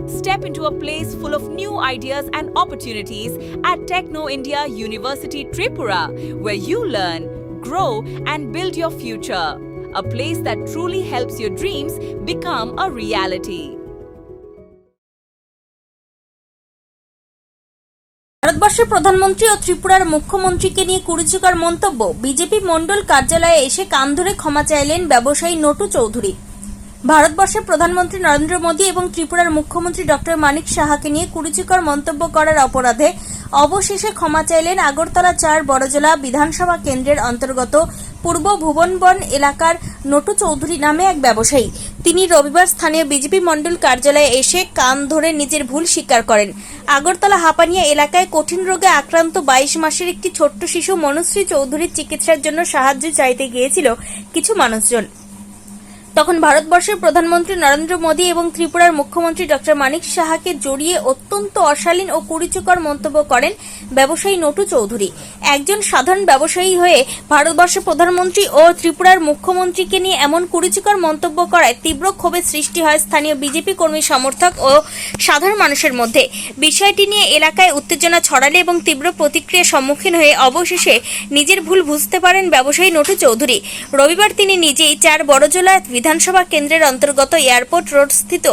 Step into a place full of new ideas and opportunities at Techno India University Tripura, where you learn, grow, and build your future. A place that truly helps your dreams become a reality. ভারতবর্ষের প্রধানমন্ত্রী ও ত্রিপুরার মুখ্যমন্ত্রীকে নিয়ে কুরুচিকর মন্তব্য। BJP মণ্ডল কার্যালয়ে এসে কান ধরে ক্ষমা চাইলেন ব্যবসায়ী নটু চৌধুরী। ভারতবর্ষের প্রধানমন্ত্রী নরেন্দ্র মোদী এবং ত্রিপুরার মুখ্যমন্ত্রী ডক্টর মানিক সাহাকে নিয়ে কুরুচিকর মন্তব্য করার অপরাধে অবশেষে ক্ষমা চাইলেন আগরতলা ৪ বড়জলা বিধানসভা কেন্দ্রের অন্তর্গত পূর্ব ভুবনবন এলাকার নটু চৌধুরী নামে এক ব্যবসায়ী। তিনি রবিবার স্থানীয় বিজেপি মণ্ডল কার্যালয়ে এসে কান ধরে নিজের ভুল স্বীকার করেন। আগরতলা হাপানিয়া এলাকায় কঠিন রোগে আক্রান্ত ২২ মাসের একটি ছোট্ট শিশু মনুশ্রী চৌধুরীর চিকিৎসার জন্য সাহায্য চাইতে গিয়েছিল কিছু মানুষজন। তখন ভারতবর্ষের প্রধানমন্ত্রী নরেন্দ্র মোদী এবং ত্রিপুরার মুখ্যমন্ত্রী ডক্টর মানিক সাহাকে জড়িয়ে অত্যন্ত অশালীন ও কুরুচিকর মন্তব্য করেন ব্যবসায়ী নটু চৌধুরী। একজন সাধারণ ব্যবসায়ী হয়ে ভারতবর্ষের প্রধানমন্ত্রী ও ত্রিপুরার মুখ্যমন্ত্রীকে নিয়ে এমন কুরুচিকর মন্তব্য করায় তীব্র ক্ষোভের সৃষ্টি হয় স্থানীয় বিজেপি কর্মী সমর্থক ও সাধারণ মানুষের মধ্যে। বিষয়টি নিয়ে এলাকায় উত্তেজনা ছড়ালে এবং তীব্র প্রতিক্রিয়ার সম্মুখীন হয়ে অবশেষে নিজের ভুল বুঝতে পারেন ব্যবসায়ী নটু চৌধুরী। রবিবার তিনি নিজেই ৪ বড়জলা বিধানসভা কেন্দ্রের অন্তর্গত এয়ারপোর্ট রোড স্থিত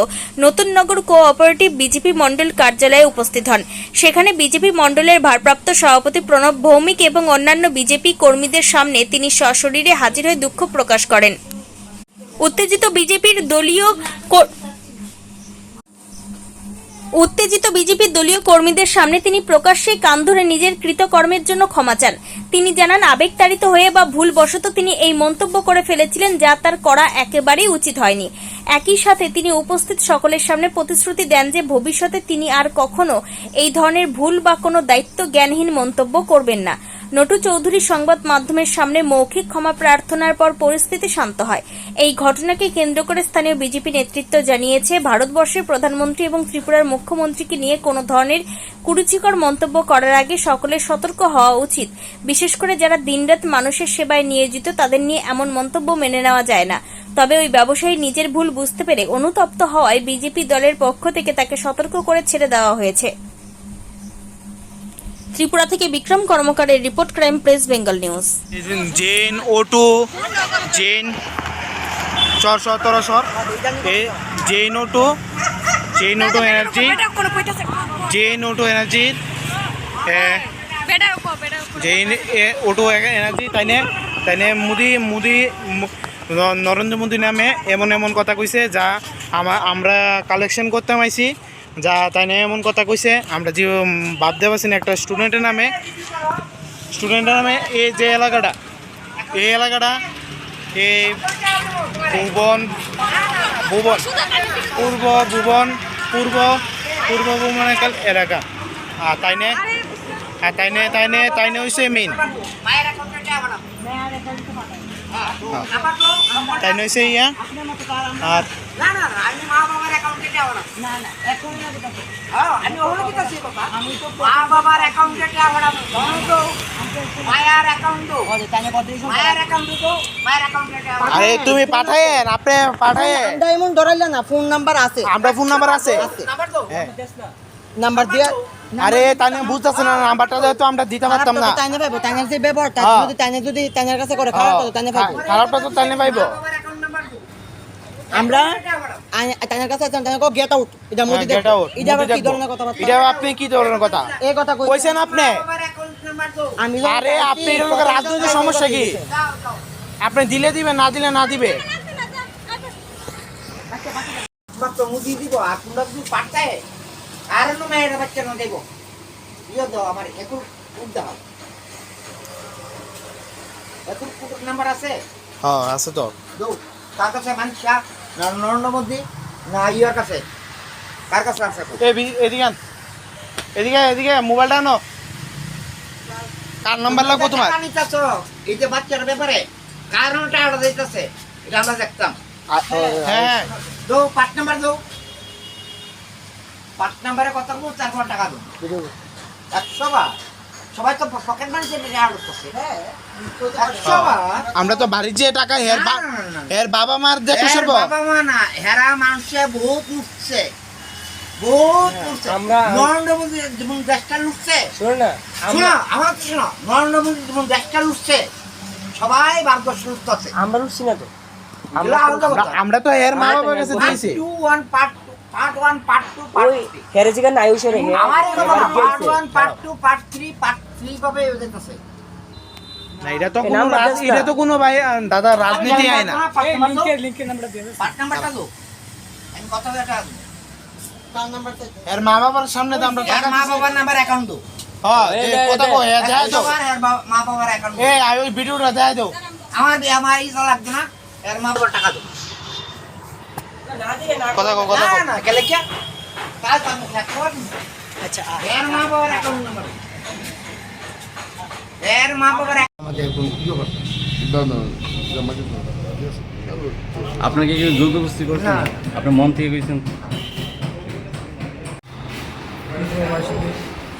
নতুননগর কোঅপারেটিভ বিজেপি মণ্ডল কার্যালয়ে উপস্থিত হন। সেখানে বিজেপি মণ্ডলের ভারপ্রাপ্ত সভাপতি প্রণব ভৌমিক এবং অন্যান্য বিজেপি কর্মীদের সামনে তিনি সশরীরে হাজির হয়ে দুঃখ প্রকাশ করেন। উত্তেজিত বিজেপির দলীয় কর্মীদের সামনে তিনি প্রকাশ্যে কান ধরে নিজের কৃতকর্মের জন্য ক্ষমা চান। তিনি জানান, আবেগতাড়িত হয়ে বা ভুলবশত তিনি এই মন্তব্য করে ফেলেছিলেন, যা তার করা একেবারেই উচিত হয়নি। একই সাথে তিনি উপস্থিত সকলের সামনে প্রতিশ্রুতি দেন যে ভবিষ্যতে তিনি আর কখনো এই ধরনের ভুল বা কোনো দায়িত্ব জ্ঞানহীন মন্তব্য করবেন না। নটু চৌধুরী সংবাদ মাধ্যমের সামনে মৌখিক ক্ষমা প্রার্থনার পর পরিস্থিতি শান্ত হয়। এই ঘটনাকে কেন্দ্র করে স্থানীয় বিজেপি নেতৃত্ব জানিয়েছে, ভারতবর্ষের প্রধানমন্ত্রী এবং ত্রিপুরার মুখ্যমন্ত্রীকে নিয়ে কোনো ধরনের কুরুচিকর মন্তব্য করার আগে সকলের সতর্ক হওয়া উচিত। বিশেষ করে যারা দিনরাত মানুষের সেবায় নিয়োজিত, তাদের নিয়ে এমন মন্তব্য মেনে নেওয়া যায় না। তবে ওই ব্যবসায়ী নিজের ভুল বুঝতে পেরে অনুতপ্ত হওয়ায় বিজেপি দলের পক্ষ থেকে তাকে সতর্ক করে ছেড়ে দেওয়া হয়েছে। ত্রিপুরা থেকে বিক্রম কর্মকারের রিপোর্ট, crime press Bengal news. Zen O2 Zen সর Zen O2 energy Zen O2 energy Zen O2 energy তাইনে মোদি নরেন্দ্র মোদী নামে এমন কথা কইছে, যা আমরা কালেকশন করতে পাইছি, যা তাইনে এমন কথা কইছে আমরা যে বাদ দেওয়া পারছি না। একটা স্টুডেন্টের নামে এই যে এলাকাটা এই পূর্ব ভুবন এলাকা। আর তাইনে হইছে মেইন, তাই নইছে ইয়া। আর আরে তুমি পাঠায়েন, আপনি পাঠায়েন ডায়মন্ড ধরাইলে না, ফোন নাম্বার আছে, আমরা ফোন নাম্বার আছে, নাম্বার দিয়ে। আরে তাইনে বুঝতেছ না, নাম্বারটা তো আমরা দিতে পারতাম না। তাইনে পাইবো, তাইনের যে ব্যবহারটা যদি তাইনের কাছে করে খারাপ তো তাইনে পাইবো, খারাপটা তো তাইনে পাইবো। আমরা তাইনের কাছে তাইনে কো গেট আউট, এটা মোদি গেট আউট, এটা কি ধরনের কথা? এটা আপনি কি ধরনের কথা এই কথা কইছেন আপনি? আমি আরে আপনি এর লোকের রাজনৈতিক সমস্যা কি? আপনি দিলে দিবে, না দিলে না দিবে। মাত্র মুদি দিব আর তোমরা যদি পাঠায় আর নো মেয়ের বাচ্চা না দেব ইয়ে দাও আমার একটু উদ্দা একটু নাম্বার আছে। হ্যাঁ আছে তো। দাও কার কাছে মানছা না নরেন্দ্র মোদী না ইয়ার কাছে, কার কাছে আছে? এদিকে মোবাইলটা আনো। কার নাম্বার লাগবে তোমার? এই যে বাচ্চার ব্যাপারে কারণটা আড়া দিতেছে, এটা আমরা দেখতাম। হ্যাঁ দাও পাঁচ নাম্বার দাও, 5 নম্বরে কত করবো? 4 টাকা দেবো 100 বার। সবাই তো পকেট মানি চেয়ে আড় করছে। আমরা তো বাড়ির যে টাকা এর বাবা মার দেখো, বাবা মা না হেরা মানুষে বহুত উঠছে, বহুত লুটছে আমরা- নরেন্দ্র মোদী যেমন দেশটা লুটছে শোনো না শোনো আমার তো শোনো নরেন্দ্র মোদী যেমন দেশটা লুটছে সবাই ভারতবর্ষ লুটতেছে আমরা লুটছি না তো এগুলো আলাদা কথা। আমরা তো এর মা বাবার কাছে Part দিয়েছি 2, 1, part 1, part 2, part ওই 3 হেরেজিকা নাইউসে রে আমার এগুলো part 1, part 2, part 3 ভাবে যেতেছে না এটা তো এ কোনো নাম্বার রাজ দেস না। এটা তো কোনো ভাই দাদা রাজনীতি আয় না লিংকের নাম্বারটা দাও আমি কথা বলে এটা এর মা বাবার সামনে তো আমরা এর মা বাবার নাম্বার অ্যাকাউন্ট দাও হ্যাঁ কথা কই যায় তো এর মা বাবার অ্যাকাউন্ট এই আই ওই ভিডিওটা যায় দাও আমার ইসা লাগবে না এর মা বাবার টাকা দাও কথা কও কথা না কও না কেলে কি কাজ আমি এখন আচ্ছা এর মা বাবার অ্যাকাউন্ট নাম্বার এর মা বাবার আপনাকে কি জোর জবরদস্তি করছেন আপনার মন থেকে গেছেন ত্রিপুরাবাসীকে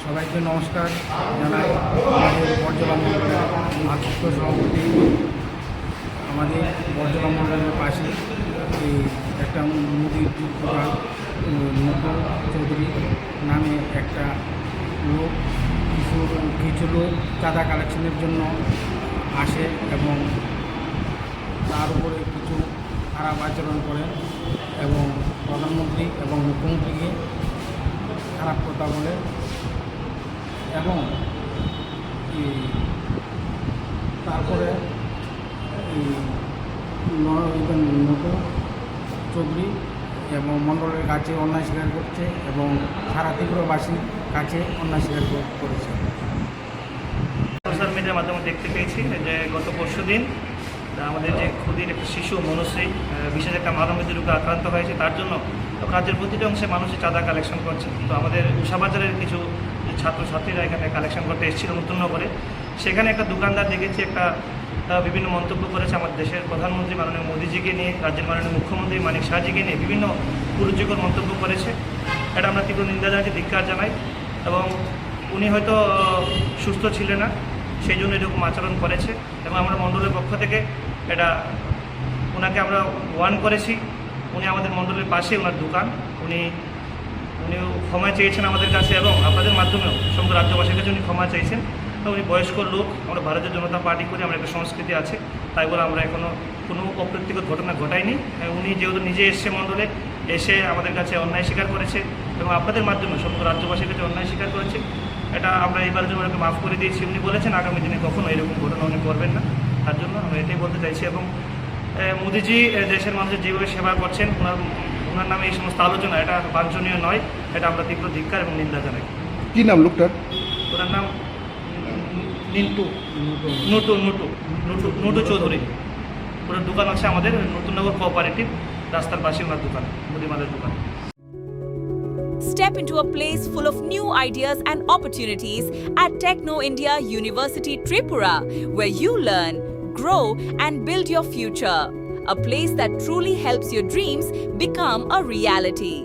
সবাইকে নমস্কার জানাই আমাদের বর্জলা মন্ডলের আর্থিক সভাপতি আমাদের বর্জলা মন্ডলের পাশে এই একটা মুদির দোকান নতুন চৌধুরী নামে একটা লোক কিছু লোক চাঁদা কালেকশনের জন্য আসে এবং তার উপরে কিছু খারাপ আচরণ করেন এবং প্রধানমন্ত্রী এবং মুখ্যমন্ত্রীকে খারাপ কথা বলে এবং তারপরে নতুন চৌধুরী এবং মণ্ডলের কাছে অন্যায় স্বীকার করছে এবং সারা ত্রিপুরাবাসীর কাছে অন্যায় স্বীকার করেছে। সোশ্যাল মিডিয়ার মাধ্যমে দেখতে পেয়েছি যে গত পরশুদিন আমাদের যে ক্ষুদির একটা শিশু মনুশ্রী বিশেষ একটা মানবমৃত্যু রোগে আক্রান্ত হয়েছে তার জন্য রাজ্যের প্রতিটি অংশে মানুষের চাঁদা কালেকশন করছে। তো আমাদের উষাবাজারের কিছু ছাত্রছাত্রীরা এখানে কালেকশন করতে এসেছিল নতুন করে, সেখানে একটা দোকানদার দেখেছি একটা বিভিন্ন মন্তব্য করেছে আমার দেশের প্রধানমন্ত্রী মাননীয় মোদীজিকে নিয়ে, রাজ্যের মাননীয় মুখ্যমন্ত্রী মানিক শাহজিকে নিয়ে বিভিন্ন কুরুচিকর মন্তব্য করেছে। এটা আমরা তীব্র নিন্দা জানাই, ধিক্কার জানাই এবং উনি হয়তো সুস্থ ছিলেন না সেই জন্য এরকম আচরণ করেছে এবং আমরা মণ্ডলের পক্ষ থেকে এটা ওনাকে আমরা ওয়ার্ন করেছি। উনি আমাদের মণ্ডলের পাশে ওনার দোকান, উনি ক্ষমা চেয়েছেন আমাদের কাছে এবং আপনাদের মাধ্যমেও সমগ্র রাজ্যবাসীর কাছে উনি ক্ষমা চাইছেন। তো উনি বয়স্ক লোক, আমরা ভারতীয় জনতা পার্টি করি, আমরা একটা সংস্কৃতি আছে, তাই বলে আমরা এখনও কোনো অপ্রীতিকর ঘটনা ঘটাইনি। উনি যেহেতু নিজে এসছে মণ্ডলে, এসে আমাদের কাছে অন্যায় স্বীকার করেছে এবং আপনাদের মাধ্যমে সমগ্র রাজ্যবাসীর কাছে অন্যায় স্বীকার করেছে। এটা আমরা এবার জন্য ওনাকে মাফ করে দিয়েছি। উনি বলেছেন আগামী দিনে কখনো এরকম ঘটনা উনি করবেন না, তার জন্য আমরা এটাই বলতে চাইছি। এবং মোদিজি দেশের মানুষের যেভাবে সেবা করছেন, ওনার নামে এই সমস্ত আলোচনা এটা বাঞ্ছনীয় নয়, এটা আমরা তীব্র ধিক্কার এবং নিন্দা জানাই। কি নাম লোকটার? ওনার নাম নুটু চৌধুরী। ওনার দোকান আছে আমাদের নতুননগর কোঅপারেটিভ রাস্তার পাশে ওনার দোকান, মুদিমালের দোকান। Step into a place full of new ideas and opportunities at Techno India University Tripura, where you learn, grow, and build your future. A place that truly helps your dreams become a reality.